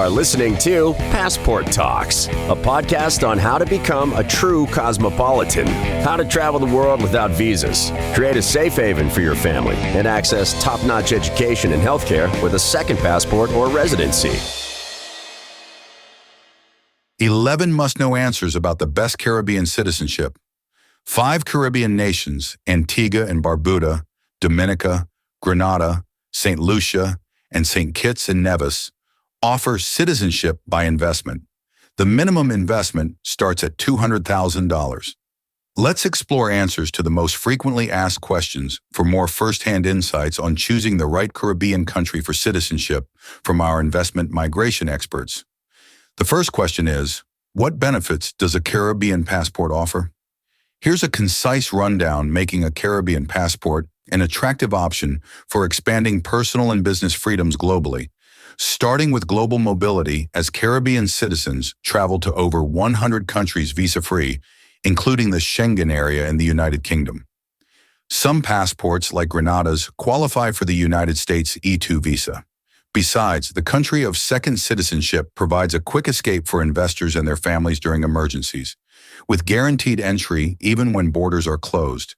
are listening to Passport Talks, a podcast on how to become a true cosmopolitan, how to travel the world without visas, create a safe haven for your family, and access top-notch education and healthcare with a second passport or residency. 11 must-know answers about the best Caribbean citizenship. 5 Caribbean nations, Antigua and Barbuda, Dominica, Grenada, St. Lucia, and St. Kitts and Nevis, offer citizenship by investment. The minimum investment starts at $200,000. Let's explore answers to the most frequently asked questions for more first-hand insights on choosing the right Caribbean country for citizenship from our investment migration experts. The first question is, what benefits does a Caribbean passport offer? Here's a concise rundown making a Caribbean passport an attractive option for expanding personal and business freedoms globally. Starting with global mobility, as Caribbean citizens travel to over 100 countries visa-free, including the Schengen area and the United Kingdom. Some passports, like Grenada's, qualify for the United States E2 visa. Besides, the country of second citizenship provides a quick escape for investors and their families during emergencies, with guaranteed entry even when borders are closed.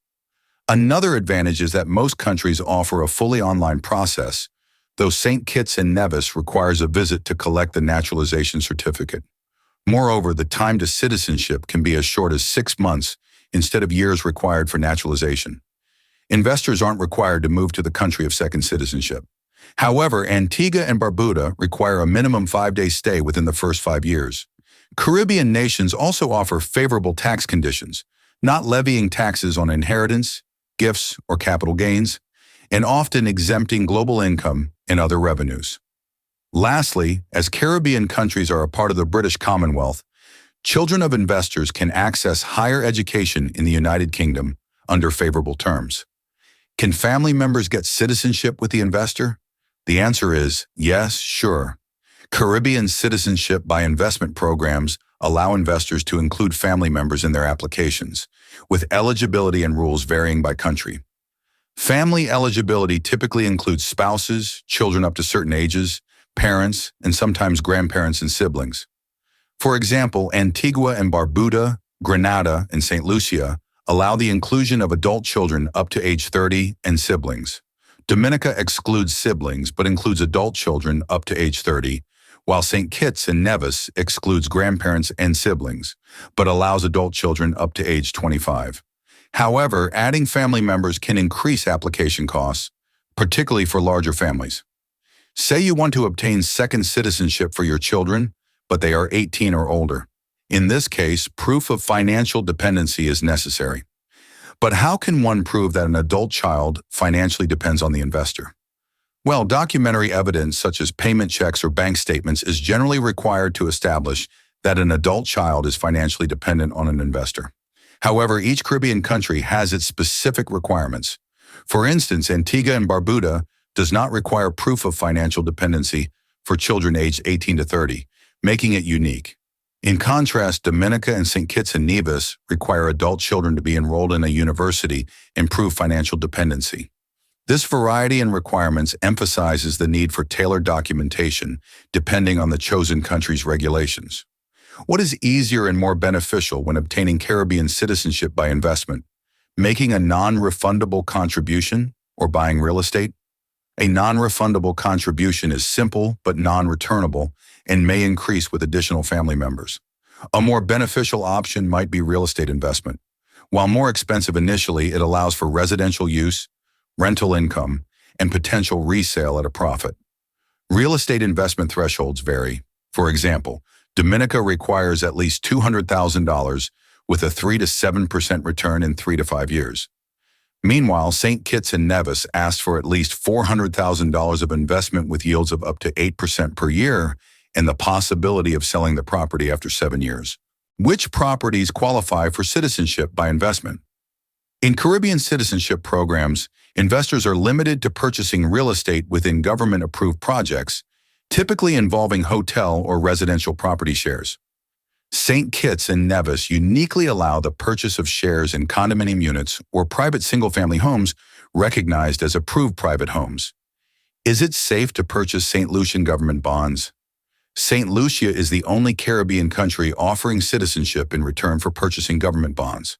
Another advantage is that most countries offer a fully online process, though St. Kitts and Nevis requires a visit to collect the naturalization certificate. Moreover, the time to citizenship can be as short as 6 months instead of years required for naturalization. Investors aren't required to move to the country of second citizenship. However, Antigua and Barbuda require a minimum 5-day stay within the first 5 years. Caribbean nations also offer favorable tax conditions, not levying taxes on inheritance, gifts, or capital gains, and often exempting global income and other revenues. Lastly, as Caribbean countries are a part of the British Commonwealth, children of investors can access higher education in the United Kingdom under favorable terms. Can family members get citizenship with the investor? The answer is yes, sure. Caribbean citizenship by investment programs allow investors to include family members in their applications, with eligibility and rules varying by country. Family eligibility typically includes spouses, children up to certain ages, parents, and sometimes grandparents and siblings. For example, Antigua and Barbuda, Grenada, and St. Lucia allow the inclusion of adult children up to age 30 and siblings. Dominica excludes siblings but includes adult children up to age 30, while St. Kitts and Nevis excludes grandparents and siblings, but allows adult children up to age 25. However, adding family members can increase application costs, particularly for larger families. Say you want to obtain second citizenship for your children, but they are 18 or older. In this case, proof of financial dependency is necessary. But how can one prove that an adult child financially depends on the investor? Well, documentary evidence such as payment checks or bank statements is generally required to establish that an adult child is financially dependent on an investor. However, each Caribbean country has its specific requirements. For instance, Antigua and Barbuda does not require proof of financial dependency for children aged 18 to 30, making it unique. In contrast, Dominica and St. Kitts and Nevis require adult children to be enrolled in a university and prove financial dependency. This variety in requirements emphasizes the need for tailored documentation depending on the chosen country's regulations. What is easier and more beneficial when obtaining Caribbean citizenship by investment? Making a non-refundable contribution or buying real estate? A non-refundable contribution is simple but non-returnable and may increase with additional family members. A more beneficial option might be real estate investment. While more expensive initially, it allows for residential use, rental income, and potential resale at a profit. Real estate investment thresholds vary. For example, Dominica requires at least $200,000 with a 3 to 7% return in 3 to 5 years. Meanwhile, St. Kitts and Nevis asked for at least $400,000 of investment with yields of up to 8% per year and the possibility of selling the property after 7 years. Which properties qualify for citizenship by investment? In Caribbean citizenship programs, investors are limited to purchasing real estate within government-approved projects, typically involving hotel or residential property shares. St. Kitts and Nevis uniquely allow the purchase of shares in condominium units or private single-family homes recognized as approved private homes. Is it safe to purchase St. Lucian government bonds? St. Lucia is the only Caribbean country offering citizenship in return for purchasing government bonds.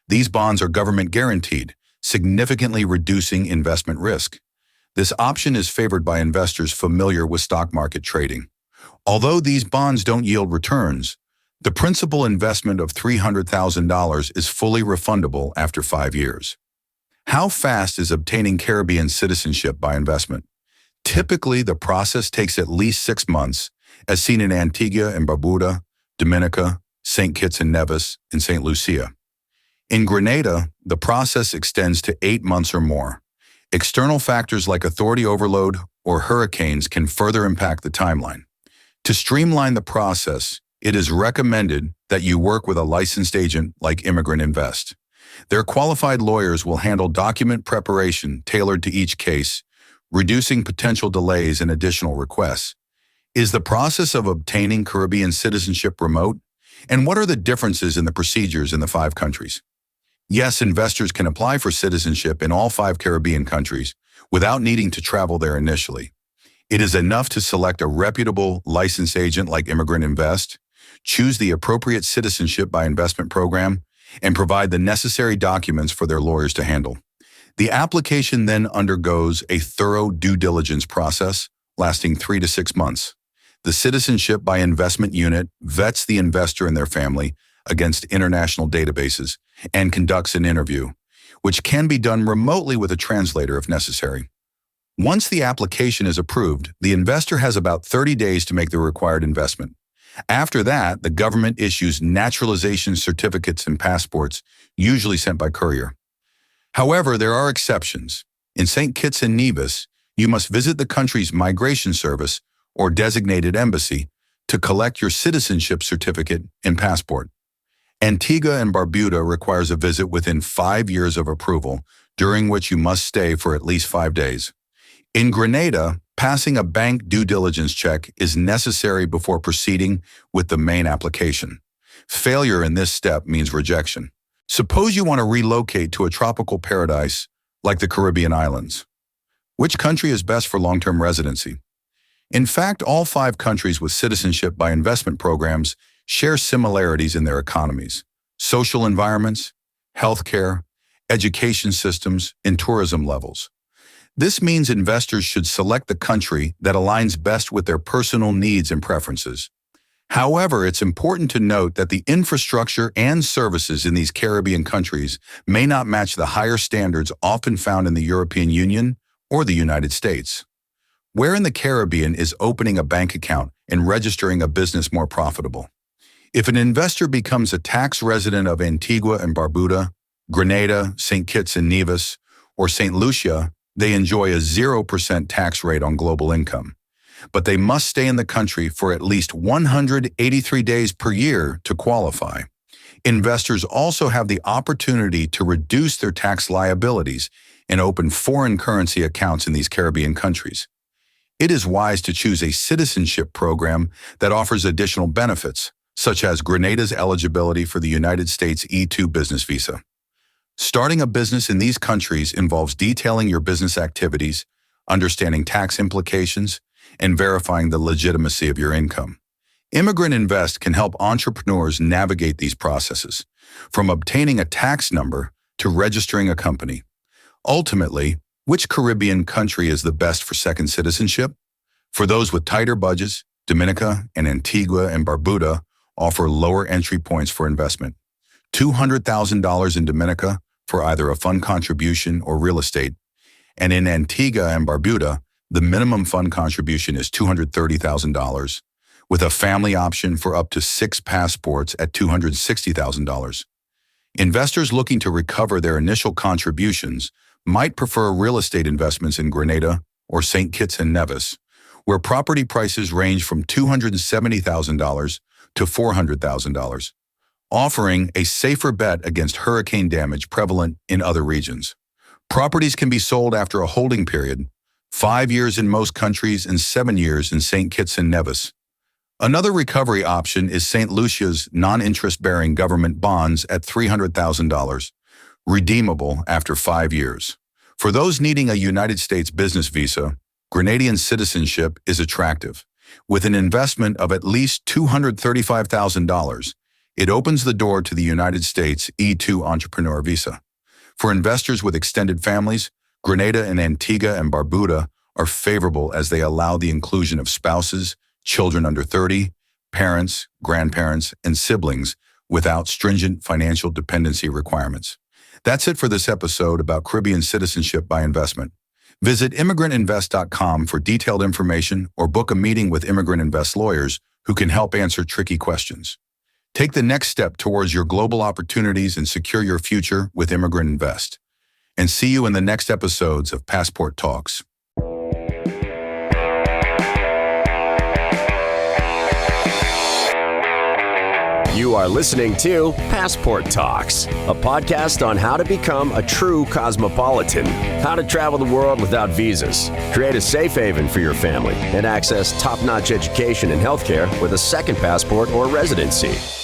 These bonds are government guaranteed, significantly reducing investment risk. This option is favored by investors familiar with stock market trading. Although these bonds don't yield returns, the principal investment of $300,000 is fully refundable after 5 years. How fast is obtaining Caribbean citizenship by investment? Typically, the process takes at least 6 months, as seen in Antigua and Barbuda, Dominica, St Kitts and Nevis, and St Lucia. In Grenada, the process extends to 8 months or more. External factors like authority overload or hurricanes can further impact the timeline. To streamline the process, it is recommended that you work with a licensed agent like Immigrant Invest. Their qualified lawyers will handle document preparation tailored to each case, reducing potential delays and additional requests. Is the process of obtaining Caribbean citizenship remote? And what are the differences in the procedures in the 5 countries? Yes, investors can apply for citizenship in all 5 Caribbean countries without needing to travel there initially. It is enough to select a reputable licensed agent like Immigrant Invest, choose the appropriate citizenship by investment program, and provide the necessary documents for their lawyers to handle. The application then undergoes a thorough due diligence process lasting 3 to 6 months. The Citizenship by Investment Unit vets the investor and their family against international databases and conducts an interview, which can be done remotely with a translator if necessary. Once the application is approved, the investor has about 30 days to make the required investment. After that, the government issues naturalization certificates and passports, usually sent by courier. However, there are exceptions. In St Kitts and Nevis, you must visit the country's migration service or designated embassy to collect your citizenship certificate and passport. Antigua and Barbuda requires a visit within 5 years of approval, during which you must stay for at least 5 days. In Grenada, passing a bank due diligence check is necessary before proceeding with the main application. Failure in this step means rejection. Suppose you want to relocate to a tropical paradise like the Caribbean islands. Which country is best for long-term residency? In fact, all 5 countries with citizenship by investment programs share similarities in their economies, social environments, healthcare, education systems, and tourism levels. This means investors should select the country that aligns best with their personal needs and preferences. However, it's important to note that the infrastructure and services in these Caribbean countries may not match the higher standards often found in the European Union or the United States. Where in the Caribbean is opening a bank account and registering a business more profitable? If an investor becomes a tax resident of Antigua and Barbuda, Grenada, St Kitts and Nevis, or St Lucia, they enjoy a 0% tax rate on global income. But they must stay in the country for at least 183 days per year to qualify. Investors also have the opportunity to reduce their tax liabilities and open foreign currency accounts in these Caribbean countries. It is wise to choose a citizenship program that offers additional benefits, such as Grenada's eligibility for the United States E-2 business visa. Starting a business in these countries involves detailing your business activities, understanding tax implications, and verifying the legitimacy of your income. Immigrant Invest can help entrepreneurs navigate these processes, from obtaining a tax number to registering a company. Ultimately, which Caribbean country is the best for second citizenship? For those with tighter budgets, Dominica and Antigua and Barbuda offer lower entry points for investment. $200,000 in Dominica for either a fund contribution or real estate, and in Antigua and Barbuda, the minimum fund contribution is $230,000, with a family option for up to 6 passports at $260,000. Investors looking to recover their initial contributions might prefer real estate investments in Grenada or St Kitts and Nevis, where property prices range from $270,000 to $400,000. Offering a safer bet against hurricane damage prevalent in other regions. Properties can be sold after a holding period, 5 years in most countries and 7 years in St Kitts and Nevis. Another recovery option is St Lucia's non-interest-bearing government bonds at $300,000, redeemable after 5 years. For those needing a United States business visa, Grenadian citizenship is attractive. With an investment of at least $235,000, it opens the door to the United States E2 entrepreneur visa. For investors with extended families, Grenada and Antigua and Barbuda are favorable as they allow the inclusion of spouses, children under 30, parents, grandparents, and siblings without stringent financial dependency requirements. That's it for this episode about Caribbean citizenship by investment. Visit immigrantinvest.com for detailed information or book a meeting with Immigrant Invest lawyers who can help answer tricky questions. Take the next step towards your global opportunities and secure your future with Immigrant Invest. And see you in the next episodes of Passport Talks. You are listening to Passport Talks, a podcast on how to become a true cosmopolitan, how to travel the world without visas, create a safe haven for your family, and access top-notch education and healthcare with a second passport or residency.